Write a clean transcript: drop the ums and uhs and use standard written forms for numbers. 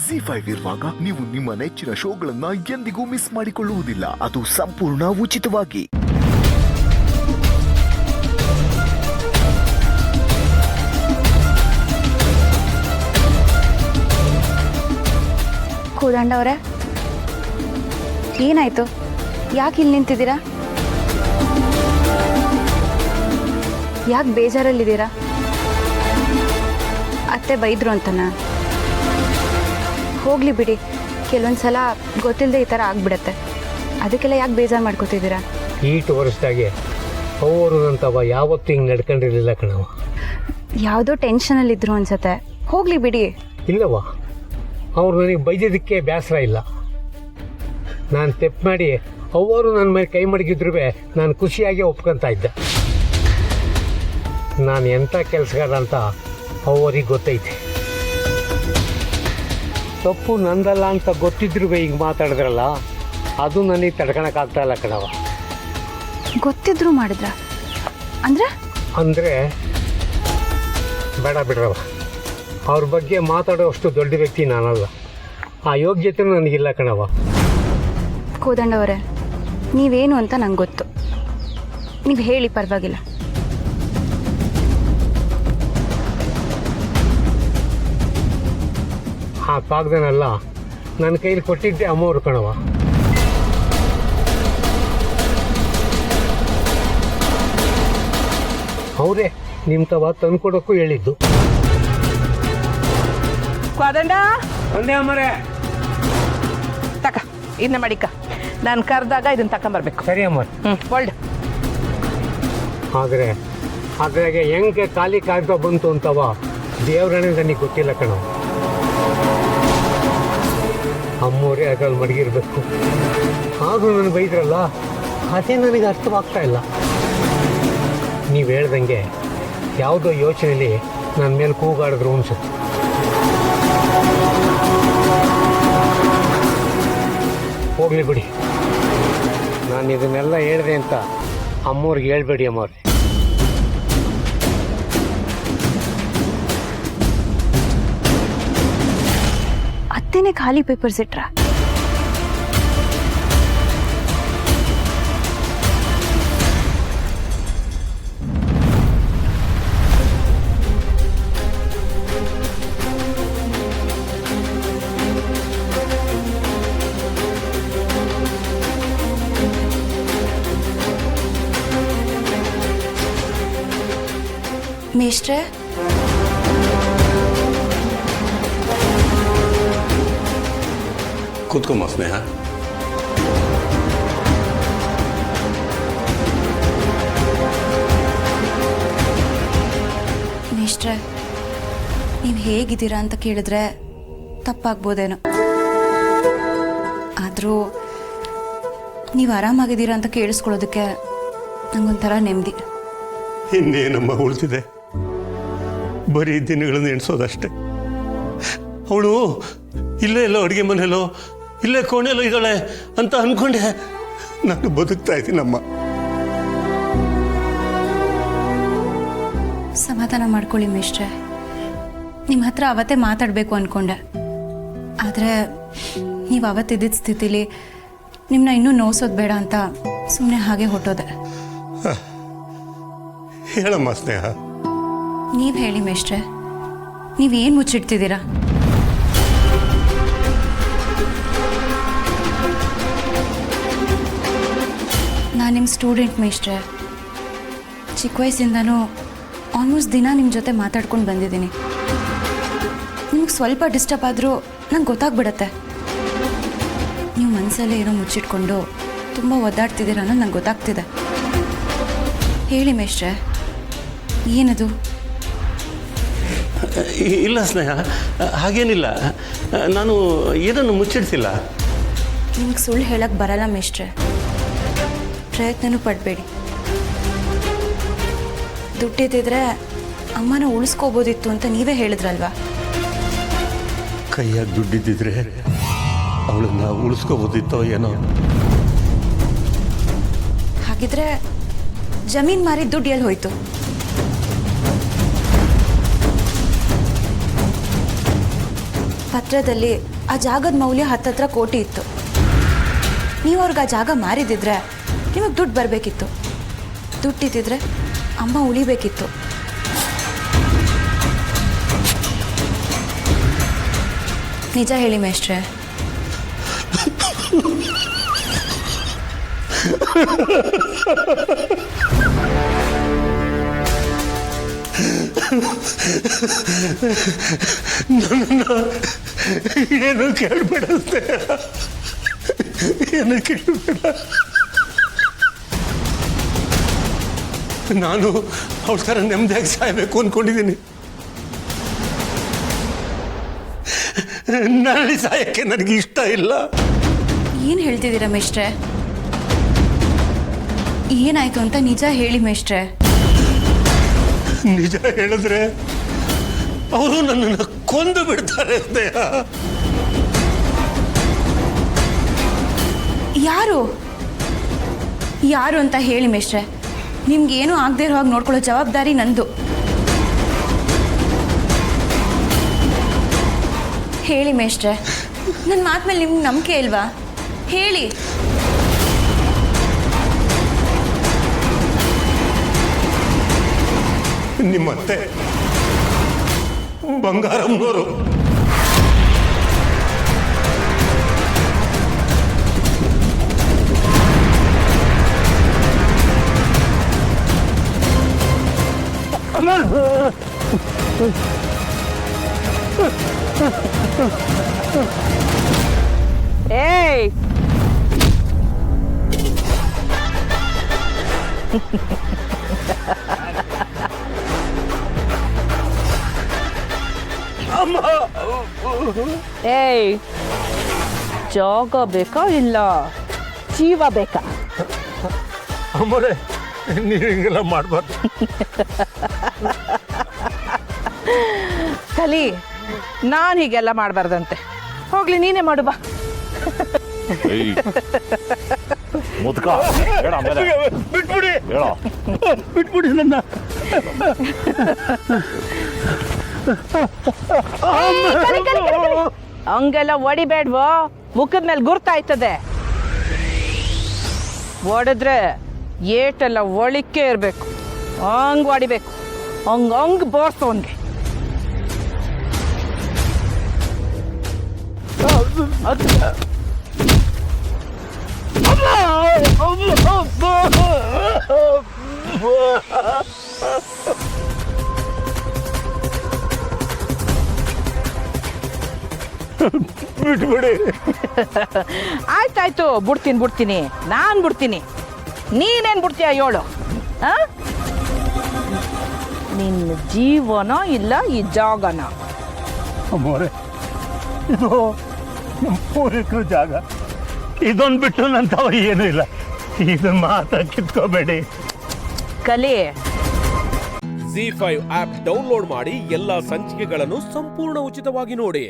ಜಿ5 ಇರುವಾಗ ನೀವು ನಿಮ್ಮ ನೆಚ್ಚಿನ ಶೋಗಳನ್ನ ಎಂದಿಗೂ ಮಿಸ್ ಮಾಡಿಕೊಳ್ಳುವುದಿಲ್ಲ. ಅದು ಸಂಪೂರ್ಣ ಉಚಿತವಾಗಿ. ಕೋದಂಡ ಅವರೇ, ಏನಾಯ್ತು? ಯಾಕೆ ಇಲ್ಲಿ ನಿಂತಿದ್ದೀರಾ? ಯಾಕೆ ಬೇಜಾರಲ್ಲಿದ್ದೀರಾ? ಅತ್ತೆ ಬೈದ್ರು ಅಂತನಾ? ಹೋಗ್ಲಿ ಬಿಡಿ, ಕೆಲವೊಂದ್ಸಲ ಗೊತ್ತಿಲ್ಲದೆ ಈ ಥರ ಆಗ್ಬಿಡತ್ತೆ. ಅದಕ್ಕೆಲ್ಲ ಯಾಕೆ ಬೇಜಾರು ಮಾಡ್ಕೋತಿದ್ದೀರಾ? ಈಟು ವರ್ಷದಾಗೆ ಅವರಂತವ ಯಾವತ್ತೂ ಹಿಂಗೆ ನಡ್ಕೊಂಡಿರಲಿಲ್ಲ ಕಣವ. ಯಾವುದೋ ಟೆನ್ಷನಲ್ಲಿದ್ರು ಅನ್ಸತ್ತೆ. ಹೋಗ್ಲಿ ಬಿಡಿ. ಇಲ್ಲವ, ಅವ್ರು ನನಗೆ ಬೈದಿದ್ದಕ್ಕೆ ಬೇಸರ ಇಲ್ಲ. ನಾನು ತೆಪ್ಪು ಮಾಡಿ ಅವರು ನನ್ನ ಮೇಲೆ ಕೈ ಮಡಗಿದ್ರು ನಾನು ಖುಷಿಯಾಗಿ ಒಪ್ಕೊತಾ ಇದ್ದೆ. ನಾನು ಎಂಥ ಕೆಲಸಗಾರ ಅಂತ ಅವರಿಗೆ ಗೊತ್ತೈತೆ. ತಪ್ಪು ನಂದಲ್ಲ ಅಂತ ಗೊತ್ತಿದ್ರು ಹಿಂಗೆ ಮಾತಾಡಿದ್ರಲ್ಲ, ಅದು ನನಗೆ ತಡ್ಕೊಳಕ್ಕಾಗ್ತಾ ಇಲ್ಲ ಕಣವ. ಗೊತ್ತಿದ್ರು ಮಾಡಿದ್ರ ಅಂದರೆ ಬೇಡ ಬಿಡ್ರವ, ಅವ್ರ ಬಗ್ಗೆ ಮಾತಾಡೋ ಅಷ್ಟು ದೊಡ್ಡ ವ್ಯಕ್ತಿ ನಾನಲ್ಲ. ಆ ಯೋಗ್ಯತೆ ನನಗಿಲ್ಲ ಕಣವ. ಕೋದಂಡವರೇ, ನೀವೇನು ಅಂತ ನಂಗೆ ಗೊತ್ತು. ನೀವು ಹೇಳಿ, ಪರವಾಗಿಲ್ಲ. ಆ ಕಾಗ್ದನೆಲ್ಲ ನನ್ನ ಕೈಲಿ ಕೊಟ್ಟಿದ್ದೆ ಅಮ್ಮವ್ರು ಕಣವ. ಅವರೇ ನಿಮ್ಮ ತವ ತಂದ್ಕೊಡೋಕ್ಕೂ ಹೇಳಿದ್ದು. ಕೋದಂಡ, ಒಂದೇ ಅಮ್ಮರೇ. ತಕ ಇದನ್ನ ಮಾಡಿಕ. ನಾನು ಕರೆದಾಗ ಇದನ್ನ ತಕೊಂಬರ್ಬೇಕು. ಸರಿ ಅಮ್ಮ. ಒಳ್ಳೆ. ಆದರೆ ಅದ್ರಾಗೆ ಹೆಂಗೆ ಖಾಲಿ ಕಾಗ್ದ ಬಂತು ಅಂತವ ದೇವ್ರಣೆ ನನಗೆ ಗೊತ್ತಿಲ್ಲ ಕಣವ. ಅಮ್ಮೋರೇ ಅದ್ರಲ್ಲಿ ಮಡಗಿರ್ಬೇಕು. ಆದರೂ ನನಗೆ ಬೈದ್ರಲ್ಲ, ಅದೇ ನನಗೆ ಅರ್ಥವಾಗ್ತಾ ಇಲ್ಲ. ನೀವು ಹೇಳ್ದಂಗೆ ಯಾವುದೋ ಯೋಚನೆಯಲ್ಲಿ ನನ್ನ ಮೇಲೆ ಕೂಗಾಡಿದ್ರು ಅನ್ಸುತ್ತೆ. ಹೋಗ್ಲಿ ಬಿಡಿ, ನಾನು ಇದನ್ನೆಲ್ಲ ಹೇಳಿದೆ ಅಂತ ಅಮ್ಮವ್ರಿಗೆ ಹೇಳ್ಬೇಡಿ ಅಮ್ಮವ್ರೆ. ಅತ್ತೇನೆ ಖಾಲಿ ಪೇಪರ್ಸ್ ಇಟ್ರ? ಮೇಷ್ಟ್ರೆ, ಕೂತ್ಕೊಮ್ಮ ಸ್ನೇಹ. ಮೇಷ್ಟ್ರೆ, ನೀವು ಹೇಗಿದ್ದೀರಾ ಅಂತ ಕೇಳಿದ್ರೆ ತಪ್ಪಾಗ್ಬೋದೇನೋ. ಆದರೂ ನೀವು ಆರಾಮಾಗಿದ್ದೀರಾ ಅಂತ ಕೇಳಿಸ್ಕೊಳ್ಳೋದಕ್ಕೆ ನಂಗೊಂಥರ ನೆಮ್ಮದಿ. ಇನ್ನೇನಮ್ಮ ಉಳಿದಿದೆ, ಬರೀ ದಿನಗಳನ್ನು ಎಣಿಸೋದಷ್ಟೆ. ಅವಳು ಇಲ್ಲೇ ಎಲ್ಲೋ ಅಡುಗೆ ಮನೆಯಲ್ಲೋ ಇಲ್ಲೇ ಕೋಣೆಯಲ್ಲೋ ಇದ್ದಾಳೆ ಅಂತ ಅಂದ್ಕೊಂಡೆ ನಾನು ಬದುಕ್ತಾ ಇದ್ದೀನಮ್ಮ. ಸಮಾಧಾನ ಮಾಡ್ಕೊಳ್ಳಿ ಮೇಷ್ಟ್ರೆ. ನಿಮ್ಮ ಹತ್ರ ಅವತ್ತೇ ಮಾತಾಡಬೇಕು ಅಂದ್ಕೊಂಡೆ. ಆದರೆ ನೀವು ಅವತ್ತಿದ್ದ ಸ್ಥಿತಿಲಿ ನಿಮ್ಮನ್ನ ಇನ್ನೂ ನೋಯಿಸೋದು ಬೇಡ ಅಂತ ಸುಮ್ಮನೆ ಹಾಗೆ ಹೊಟ್ಟೋದೆ. ಹೇಳಮ್ಮ ಸ್ನೇಹ. ನೀವು ಹೇಳಿ ಮೇಷ್ಟ್ರೆ, ನೀವೇನು ಮುಚ್ಚಿಡ್ತಿದ್ದೀರಾ? ನಾನು ನಿಮ್ಮ ಸ್ಟೂಡೆಂಟ್ ಮೇಷ್ಟ್ರೆ. ಚಿಕ್ಕ ವಯಸ್ಸಿಂದನೂ ಆಲ್ಮೋಸ್ಟ್ ದಿನ ನಿಮ್ಮ ಜೊತೆ ಮಾತಾಡ್ಕೊಂಡು ಬಂದಿದ್ದೀನಿ. ನಿಮ್ಗೆ ಸ್ವಲ್ಪ ಡಿಸ್ಟರ್ಬ್ ಆದರೂ ನಂಗೆ ಗೊತ್ತಾಗ್ಬಿಡತ್ತೆ. ನೀವು ಮನಸ್ಸಲ್ಲೇ ಏನೋ ಮುಚ್ಚಿಟ್ಕೊಂಡು ತುಂಬ ಒದ್ದಾಡ್ತಿದ್ದೀರ ಅನ್ನೋದು ನಂಗೆ ಗೊತ್ತಾಗ್ತಿದೆ. ಹೇಳಿ ಮೇಷ್ಟ್ರೆ, ಏನದು? ಇಲ್ಲ ಸ್ನೇಹ, ಹಾಗೇನಿಲ್ಲ. ನಾನು ಏನನ್ನು ಮುಚ್ಚಿಡ್ತಿಲ್ಲ. ನಿಮ್ಗೆ ಸುಳ್ಳು ಹೇಳಕ್ಕೆ ಬರಲ್ಲ ಮೇಷ್ಟ್ರೆ. ಪ್ರಯತ್ನನೂ ಪಡಬೇಡಿ. ದುಡ್ಡಿದ್ದಿದ್ರೆ ಅಮ್ಮನ ಉಳಿಸ್ಕೋಬೋದಿತ್ತು ಅಂತ ನೀವೇ ಹೇಳಿದ್ರಲ್ವಾ? ಕೈಯಾಗಿ ದುಡ್ಡಿದ್ದಿದ್ರೆ ಅವಳನ್ನ ಉಳಿಸ್ಕೋಬೋದಿತ್ತೋ ಏನೋ. ಹಾಗಿದ್ರೆ ಜಮೀನು ಮಾರಿ ದುಡ್ಡು ಎಲ್ಲಿ ಹೋಯ್ತು? ಪತ್ರದಲ್ಲಿ ಆ ಜಾಗದ ಮೌಲ್ಯ 10 ಕೋಟಿ ಇತ್ತು. ನೀವು ಅವ್ರಿಗೆ ಆ ಜಾಗ ಮಾರಿದಿದ್ರೆ ನಿಮಗೆ ದುಡ್ಡು ಬರಬೇಕಿತ್ತು. ದುಡ್ಡಿದ್ದಿದ್ರೆ ಅಮ್ಮ ಉಳಿಬೇಕಿತ್ತು. ನಿಜ ಹೇಳಿ ಮೇಷ್ಟ್ರೆ. ಏನು ಕೇಳಬೇಡ ಏನು ಕೇಳಬೇಡ. ನಾನು ಅವ್ರ ಥರ ನೆಮ್ಮದಿಯಾಗಿ ಸಾಯಬೇಕು ಅಂದ್ಕೊಂಡಿದ್ದೀನಿ. ನರಳಿ ಸಾಯಕ್ಕೆ ನನಗೆ ಇಷ್ಟ ಇಲ್ಲ. ಏನು ಹೇಳ್ತಿದ್ದೀರಾ ಮೇಷ್ಟ್ರೆ? ಏನಾಯ್ತು ಅಂತ ನಿಜ ಹೇಳಿ ಮೇಷ್ಟ್ರೆ. ನಿಜ ಹೇಳಿದ್ರೆ ಅವರು ನನ್ನನ್ನು ಕೊಂದು ಬಿಡ್ತಾರೆ. ಯಾರು ಯಾರು ಅಂತ ಹೇಳಿ ಮೇಷ್ಟ್ರೆ. ನಿಮ್ಗೇನು ಆಗದೆ ಇರೋ ಹಾಗೆ ನೋಡ್ಕೊಳ್ಳೋ ಜವಾಬ್ದಾರಿ ನಂದು. ಹೇಳಿ ಮೇಷ್ಟ್ರೆ, ನನ್ನ ಮಾತು ಮೇಲೆ ನಿಮ್ಗೆ ನಂಬಿಕೆ ಇಲ್ವಾ? ಹೇಳಿ. ನಿಮ್ಮತ್ತೆ ಬಂಗಾರಮ್ಮನವರು ಏಯ್ ಏಯ್ ಜಾಗ ಬೇಕಾ ಇಲ್ಲ ಜೀವ ಬೇಕಾ? ಅಮ್ಮರೇ, ನೀವು ಹಿಂಗೆಲ್ಲ ಮಾಡಬಾರ್ದು. ಕಲಿ, ನಾನು ಹೀಗೆಲ್ಲ ಮಾಡಬಾರ್ದಂತೆ. ಹೋಗ್ಲಿ, ನೀನೇ ಮಾಡು ಬಾ. ಬಿಟ್ಬಿಡಿ, ಬಿಟ್ಬಿಡಿ ನನ್ನ. ಹಂಗೆಲ್ಲ ಹೊಡಿಬೇಡ್ವೋ, ಮುಖದ ಮೇಲೆ ಗುರ್ತಾಯ್ತದೆ. ಹೊಡೆದ್ರೆ ಏಟೆಲ್ಲ ಒಳಿಕೆ ಇರಬೇಕು, ಹಂಗೆ ಹೊಡಿಬೇಕು. ಹಂಗೆ ಬೋರ್ಸೋನ್ಗೆ. ಬಿಟ್ಬಿಡಿ. ಆಯ್ತಾಯ್ತು, ಬಿಡ್ತೀನಿ. ನಾನು ಬಿಡ್ತೀನಿ. ನೀನೇನು ಬಿಡ್ತೀಯ ಹೇಳು? ನಿನ್ನ ಜೀವನ ಇಲ್ಲ ಈ ಜಾಗನ? ಅಮ್ಮೋರೆ, ಇದು ನಮ್ಮ ಪೂರ್ವಿಕರ ಜಾಗ. ಇದೊಂದು ಬಿಟ್ಟು ನಂತವ ಏನೂ ಇಲ್ಲ. ಇದನ್ನ ಮಾತ್ರ ಕಿತ್ಕೋಬೇಡಿ. ಕಲಿ. ZEE5 ಆಪ್ ಡೌನ್ಲೋಡ್ ಮಾಡಿ ಎಲ್ಲಾ ಸಂಚಿಕೆಗಳನ್ನು ಸಂಪೂರ್ಣ ಉಚಿತವಾಗಿ ನೋಡಿ.